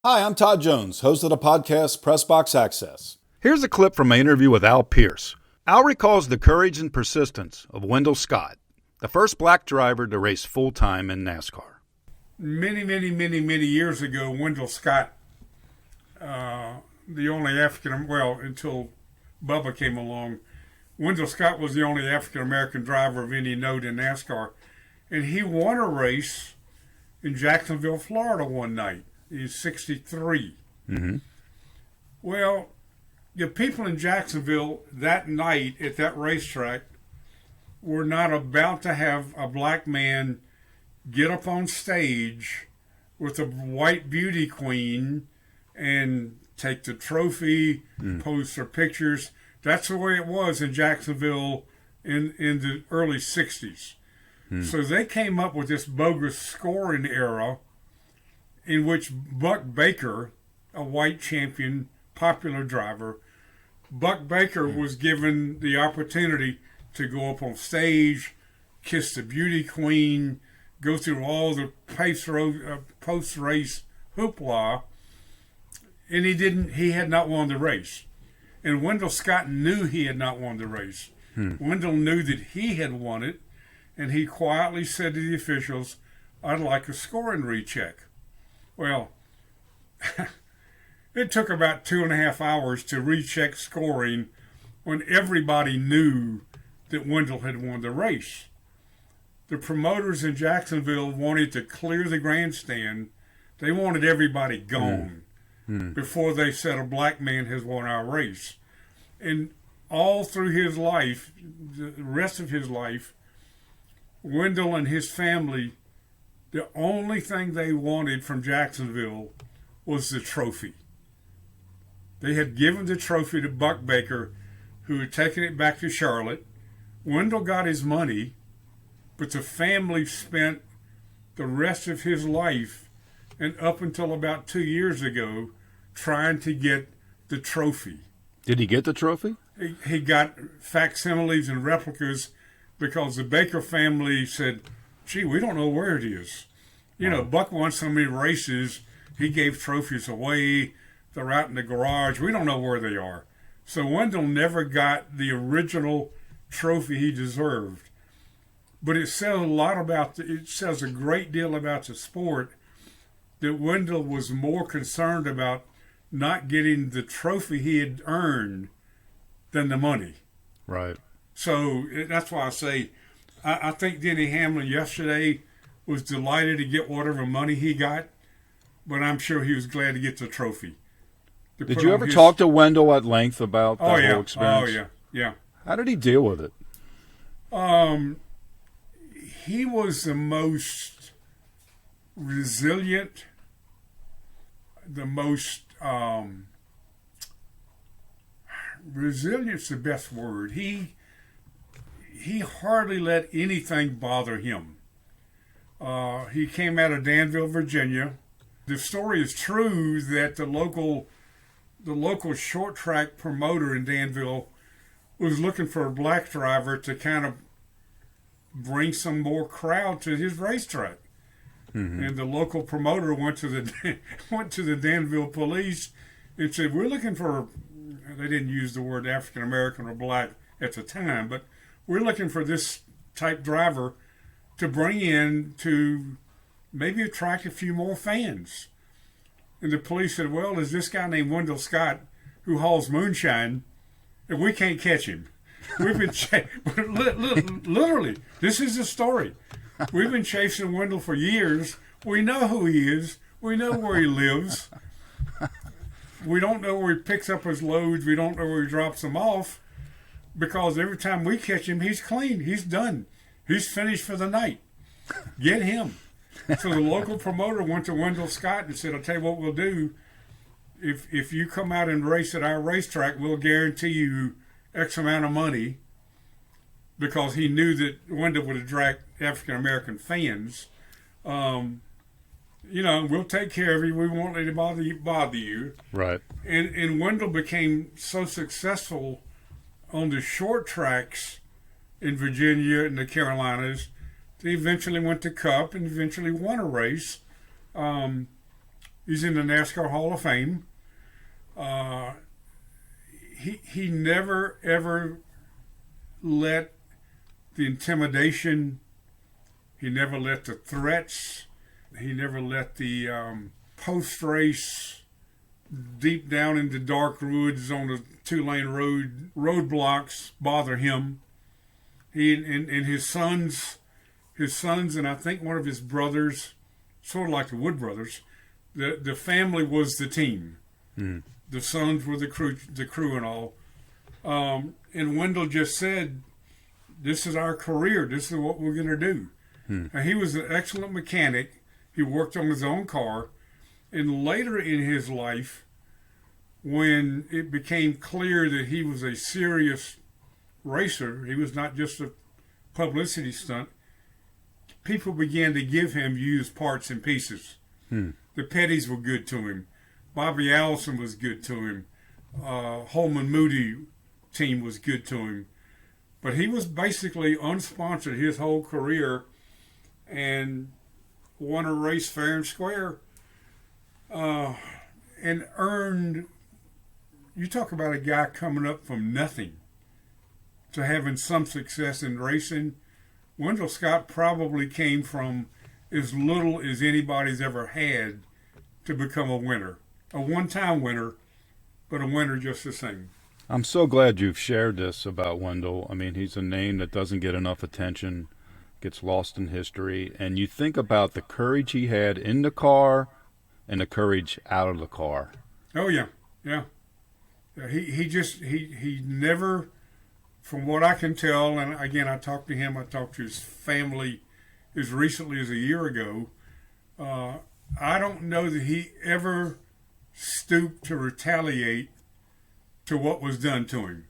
Hi, I'm Todd Jones, host of the podcast Press Box Access. Here's a clip from my interview with Al Pearce. Al recalls the courage and persistence of Wendell Scott, the first black driver to race full-time in NASCAR. Many years ago, Wendell Scott, the only until Bubba came along, Wendell Scott was the only African-American driver of any note in NASCAR. And he won a race in Jacksonville, Florida one night. He's 63. Mm-hmm. Well, the people in Jacksonville that night at that racetrack were not about to have a black man get up on stage with a white beauty queen and take the trophy, pose for pictures. That's the way it was in Jacksonville in the early 60s. So they came up with this bogus scoring era in which Buck Baker, a white champion, popular driver, Buck Baker was given the opportunity to go up on stage, kiss the beauty queen, go through all the post-race hoopla, and he had not won the race. And Wendell Scott knew he had not won the race. Wendell knew that he had won it, and he quietly said to the officials, "I'd like a scoring recheck." Well, it took about 2.5 hours to recheck scoring when everybody knew that Wendell had won the race. The promoters in Jacksonville wanted to clear the grandstand. They wanted everybody gone before they said a black man has won our race. And all through his life, the rest of his life, Wendell and his family, the only thing they wanted from Jacksonville was the trophy. They had given the trophy to Buck Baker, who had taken it back to Charlotte. Wendell got his money, but the family spent the rest of his life and up until about 2 years ago trying to get the trophy. Did he get the trophy? He got facsimiles and replicas because the Baker family said, "Gee, we don't know where it is." You know, Buck won so many races, he gave trophies away. They're out in the garage. We don't know where they are. So Wendell never got the original trophy he deserved. But it says it says a great deal about the sport that Wendell was more concerned about not getting the trophy he had earned than the money. Right. So that's why I say I think Denny Hamlin yesterday was delighted to get whatever money he got, but I'm sure he was glad to get the trophy. Did you ever talk to Wendell at length about that whole experience? Oh, yeah. How did he deal with it? He was the most resilient, the most resilient's the best word. He hardly let anything bother him. He came out of Danville, Virginia. The story is true that the local short track promoter in Danville was looking for a black driver to kind of bring some more crowd to his racetrack. And the local promoter went to the Danville police and said, "We're looking for," they didn't use the word African American or black at the time, but "we're looking for this type driver to bring in to maybe attract a few more fans." And the police said, "Well, there's this guy named Wendell Scott who hauls moonshine, and we can't catch him. We've been literally, this is the story. We've been chasing Wendell for years. We know who he is. We know where he lives. We don't know where he picks up his loads. We don't know where he drops them off, because every time we catch him, he's clean. He's done. He's finished for the night. Get him." So the local promoter went to Wendell Scott and said, "I'll tell you what we'll do. If you come out and race at our racetrack, we'll guarantee you X amount of money," because he knew that Wendell would attract African American fans. We'll take care of you. We won't let it bother you. Right. And Wendell became so successful on the short tracks in Virginia and the Carolinas. He eventually went to Cup and eventually won a race. He's in the NASCAR Hall of Fame. He never ever let the intimidation, he never let the threats, he never let the post-race deep down in the dark woods on the two-lane roadblocks bother him. He and his sons, and I think one of his brothers, sort of like the Wood brothers, the family was the team. Mm. The sons were the crew and all. And Wendell just said, "This is our career. This is what we're going to do." And he was an excellent mechanic. He worked on his own car. And later in his life, when it became clear that he was a serious racer, he was not just a publicity stunt, people began to give him used parts and pieces. The Pettys were good to him. Bobby Allison was good to him. Holman Moody team was good to him. But he was basically unsponsored his whole career and won a race fair and square and earned, you talk about a guy coming up from nothing to having some success in racing. Wendell Scott probably came from as little as anybody's ever had to become a winner. A one-time winner, but a winner just the same. I'm so glad you've shared this about Wendell. I mean, he's a name that doesn't get enough attention, gets lost in history. And you think about the courage he had in the car and the courage out of the car. Oh, yeah. He never, from what I can tell, and again, I talked to him, I talked to his family as recently as a year ago. I don't know that he ever stooped to retaliate to what was done to him.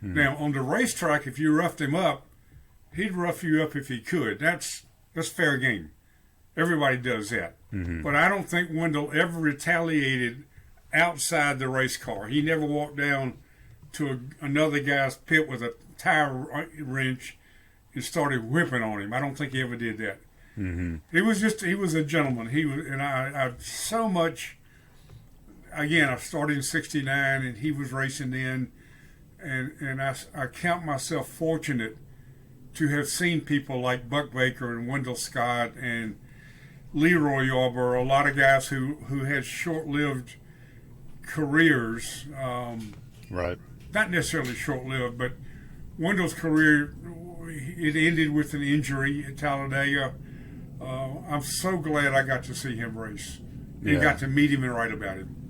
Now, on the racetrack, if you roughed him up, he'd rough you up if he could. That's fair game. Everybody does that. But I don't think Wendell ever retaliated outside the race car. He never walked down to another guy's pit with a tire wrench and started whipping on him. I don't think he ever did that. He was a gentleman. I so much. Again, I started in '69, and he was racing then, and I count myself fortunate to have seen people like Buck Baker and Wendell Scott and Leroy Yarborough, a lot of guys who had short-lived careers. Right. Not necessarily short-lived, but Wendell's career, it ended with an injury at Talladega. I'm so glad I got to see him race and got to meet him and write about him.